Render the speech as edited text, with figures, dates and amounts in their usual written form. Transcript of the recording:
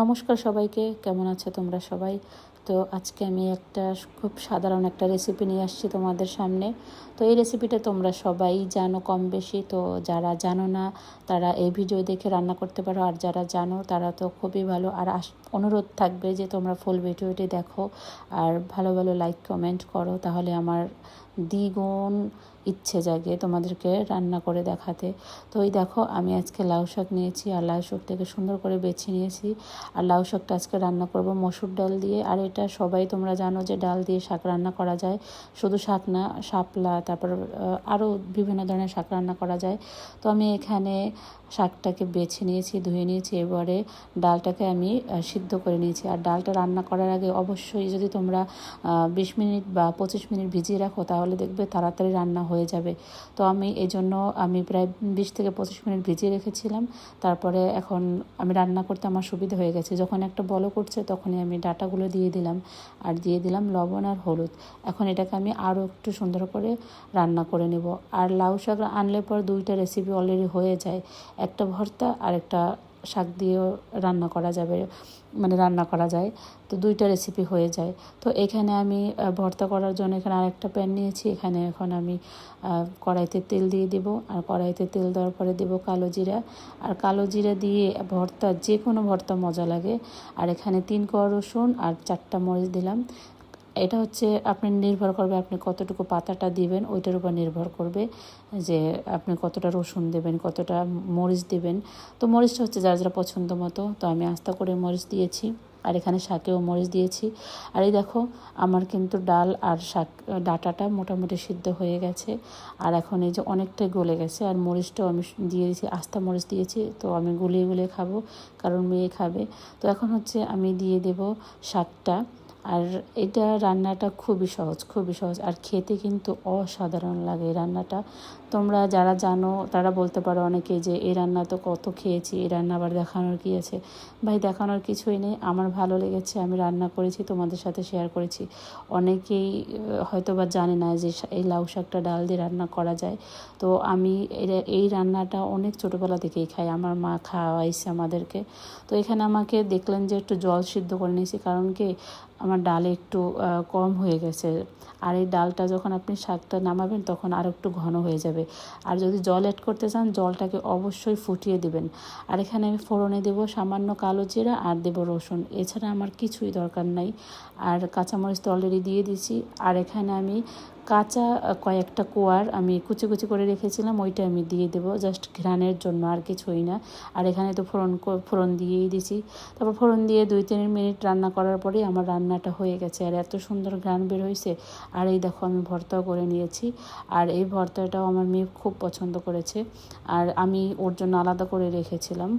নমস্কার সবাইকে, কেমন আছো তোমরা সবাই? তো আজকে আমি একটা খুব সাধারণ একটা রেসিপি নিয়ে আসছি তোমাদের সামনে। তো এই রেসিপিটা তোমরা সবাই জানো কম বেশি, তো যারা জানো না তারা এই ভিডিও দেখে রান্না করতে পারো, আর যারা জানো তারা তো খুবই ভালো। আর অনুরোধ থাকবে যে তোমরা ফুল ভিডিওটি দেখো আর ভালো ভালো লাইক কমেন্ট করো, তাহলে আমার দ্বিগুণ ইচ্ছে জাগে তোমাদেরকে রান্না করে দেখাতে। তো এই দেখো, আমি আজকে লাউ শাক নিয়েছি আর লাউ শাকটাকে সুন্দর করে বেছে নিয়েছি। আর লাউ শাকটা আজকে রান্না করব মসুর ডাল দিয়ে। আর এটা সবাই তোমরা জানো যে ডাল দিয়ে শাক রান্না করা যায়, শুধু শাক না, শাপলা, তারপর আরও বিভিন্ন ধরনের শাক রান্না করা যায়। তো আমি এখানে শাকটাকে বেছে নিয়েছি, ধুয়ে নিয়েছি, এবারে ডালটাকে আমি সিদ্ধ করে নিয়েছি। আর ডালটা রান্না করার আগে অবশ্যই যদি তোমরা 20 মিনিট বা 25 মিনিট ভিজিয়ে রাখো তাহলে দেখবে তাড়াতাড়ি রান্না হয়ে যাবে। তো আমি এই জন্য প্রায় 20 থেকে 25 মিনিট ভিজিয়ে রেখেছিলাম। তারপরে এখন আমি রান্না করতে আমার সুবিধা হয়ে গেছে। যখন একটা বলো করছে তখনই আমি ডাটাগুলো দিয়ে দিলাম, আর দিয়ে দিলাম লবণ আর হলুদ। এখন এটাকে আমি আরও একটু সুন্দর করে রান্না করে নেব। আর লাউ শাক আনলে পর দুইটা রেসিপি অলরেডি হয়ে যায়, একটা ভর্তা আর একটা শাক দিয়েও রান্না করা যাবে, রান্না করা যায়। তো দুইটা রেসিপি হয়ে যায়। তো এখানে আমি ভর্তা করার জন্য এখানে আরেকটা প্যান নিয়েছি। এখানে এখন আমি কড়াইতে তেল দিয়ে দেবো, আর কড়াইতে তেল দেওয়ার পরে দেবো কালো জিরা। আর কালো জিরা দিয়ে ভর্তা, যে কোনো ভর্তা মজা লাগে। আর এখানে 3 কোয়া রসুন আর 4টা মরিচ দিলাম। এটা হচ্ছে আপনি নির্ভর করবে আপনি কতটুকু পাতাটা দিবেন, ওইটার উপর নির্ভর করবে যে আপনি কতটা রসুন দেবেন, কতটা মরিচ দেবেন। তো মরিচটা হচ্ছে যার যারা পছন্দ মতো। তো আমি আস্তে করে মরিচ দিয়েছি, আর এখানে শাকেও মরিচ দিয়েছি। আর এই দেখো, আমার কিন্তু ডাল আর শাক ডাটাটা মোটামুটি সিদ্ধ হয়ে গেছে। আর এখন এই যে অনেকটাই গলে গেছে, আর মরিচটাও আমি দিয়ে দিয়েছি, আস্তা মরিচ দিয়েছি। তো আমি গুলিয়ে গুলিয়ে খাবো, কারণ মেয়ে খাবে। তো এখন হচ্ছে আমি দিয়ে দেব শাকটা। আর এটা রান্নাটা খুবই সহজ, খুবই সহজ, আর খেতে কিন্তু অসাধারণ লাগে এই রান্নাটা। তোমরা যারা জানো তারা বলতে পারো অনেকে যে এই রান্না তো কত খেয়েছি, এই রান্না আবার দেখানোর কী আছে? ভাই, দেখানোর কিছুই নেই। আমার ভালো লেগেছে, আমি রান্না করেছি, তোমাদের সাথে শেয়ার করেছি। অনেকেই হয়তো বা জানে না যে এই লাউ শাকটা ডাল দিয়ে রান্না করা যায়। তো আমি এই রান্নাটা অনেক ছোটোবেলা থেকেই খাই, আমার মা খাওয়াইছে আমাদেরকে। তো এখানে আমাকে দেখলেন যে একটু জল সিদ্ধ করে নিয়েছি, কারণ কি আমার ডালে একটু কম হয়ে গেছে। আর এই ডালটা যখন আপনি শাকটা নামাবেন তখন আর একটু ঘন হয়ে যাবে। আর যদি জল অ্যাড করতে চান জলটাকে অবশ্যই ফুটিয়ে দিবেন। আর এখানে আমি ফোড়নে দেবো সামান্য কালো জিরা আর দেবো রসুন, এছাড়া আমার কিছুই দরকার নাই। আর কাঁচামরিচ তো অলরেডি দিয়ে দিয়েছি। আর এখানে আমি কাঁচা কয়েকটা কোয়ার আমি কুচি কুচি করে রেখেছিলাম, ওইটা আমি দিয়ে দেবো জাস্ট ঘ্রাণের জন্য, আর কিছুই না। আর এখানে তো ফোড়ন দিয়েই দিছি। তারপর ফোড়ন দিয়ে 2-3 মিনিট রান্না করার পরেই আমার রান্নাটা হয়ে গেছে, আর এত সুন্দর ঘ্রাণ বের হয়েছে। আর এই দেখো, আমি ভর্তাও করে নিয়েছি। আর এই ভর্তাটাও আমার মেয়ে খুব পছন্দ করেছে, আর আমি ওর জন্য আলাদা করে রেখেছিলাম।